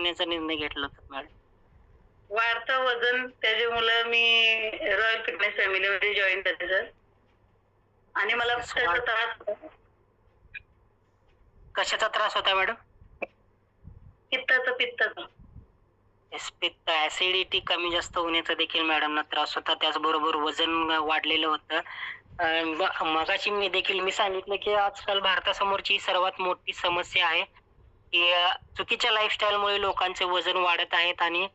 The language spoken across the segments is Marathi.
होण्याचा निर्णय घेतला होता मॅडम? वाढतं वजन त्याच्यामुळं मी रॉयल फिटनेस फॅमिलीमध्ये जॉइन झाले सर. आणि येस, मला येस. त्याचा त्रास होता. कशाचा त्रास होता मॅडम? पित्ताचा. येस, पित्त, ॲसिडिटी कमी जास्त होण्याचा देखील मॅडमना त्रास होता. त्याचबरोबर वजन वाढलेलं होतं. मगाशी मी सांगितलं, की आजकाल भारतासमोरची ही सर्वात मोठी समस्या आहे, की चुकीच्या लाईफस्टाईलमुळे लोकांचे वजन वाढत आहेत आणि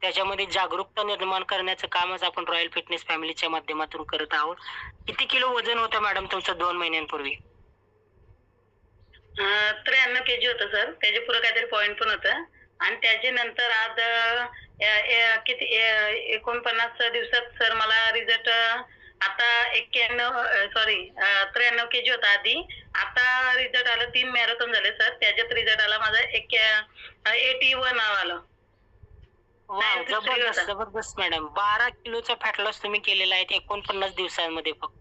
त्याच्यामध्ये जागरूकता निर्माण करण्याचं कामच आपण रॉयल फिटनेस फॅमिलीच्या माध्यमातून करत आहोत. किती किलो वजन होतं मॅडम तुमचं 2 महिन्यांपूर्वी? 93 केजी होतं सर. त्याच्या पुढे काहीतरी पॉइंट पण होतं. आणि त्याच्यानंतर आज किती 49 दिवसात सर मला रिझल्ट आता 93 केजी होता आधी. आता रिझल्ट आला 3 मॅरेथॉन झाले सर. त्याच्यात रिझल्ट आला माझा 81 आलं. वॉव! 93 जबरदस्त, होता. जबरदस्त मॅडम. 12 किलोचा फॅट लॉस तुम्ही केलेला आहे 49 दिवसांमध्ये फक्त.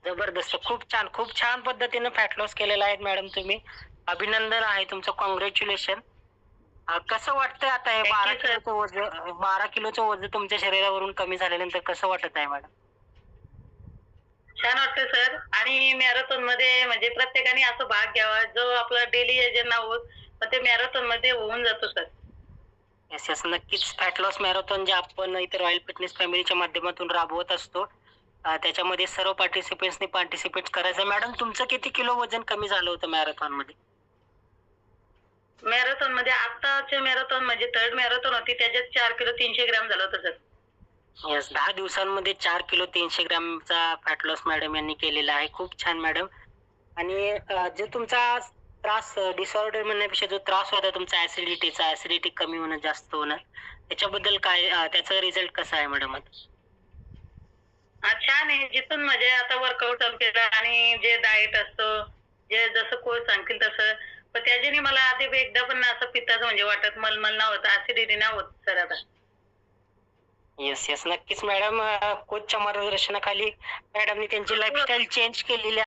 जबरदस्त. खूप छान पद्धतीनं फॅट लॉस केलेला आहे मॅडम तुम्ही. अभिनंदन आहे तुमचं. काँग्रॅच्युलेशन. कसं वाटतंय आता हे थँक 12 यू सर. किलोचं वजन 12 किलोचं वजन तुमच्या शरीरावरून कमी झाल्यानंतर कसं वाटत आहे मॅडम? छान वाटतं सर. आणि मॅरेथॉनमध्ये म्हणजे प्रत्येकाने असं भाग घ्यावा, जो आपला डेली एजेंडा होत, पण ते मॅरेथॉनमध्ये होऊन जातो सर. Yes, yes. नक्कीच फॅट लॉस मॅरेथॉन जे आपण इथे रॉयल फिटनेस फॅमिलीच्या माध्यमातून राबवत असतो. त्याच्यामध्ये सर्व पार्टिसिपंट्सनी पार्टिसिपेट करायचं. मॅडम तुमचं किती किलो वजन कमी झालं होतं मॅरेथॉनमध्ये? मॅरेथॉनमध्ये आत्ताचे मॅरेथॉन म्हणजे 3rd मॅरेथॉन होती, त्याच्यात 4 किलो 300 ग्रॅम झालं होतं सर. येस, 10 दिवसांमध्ये 4 किलो 300 ग्रॅमचा फॅट लॉस मॅडम यांनी केलेला आहे. खूप छान मॅडम. आणि जो तुमचा त्रास डिसऑर्डर म्हणण्यापेक्षा जो त्रास होता तुमचा ॲसिडिटीचा, ॲसिडिटी कमी होणं, जास्त होणं, त्याच्याबद्दल काय त्याचा रिझल्ट कसा आहे मॅडम आता? छान आहे. जिथून म्हणजे आता वर्कआउट चालू केलं आणि जे डाएट असतं, जे जसं कोच सांगतील तसं. पण त्याच्याने मला आधी एकदा पण असं पित्ताचं म्हणजे वाटत मळमळ नाही होत, ॲसिडिटी नाही होत सर आता. Yes, yes. नक्कीच मॅडम. कोचच्या मार्गदर्शनाखाली मॅडमनी त्यांची लाईफस्टाईल चेंज केलेली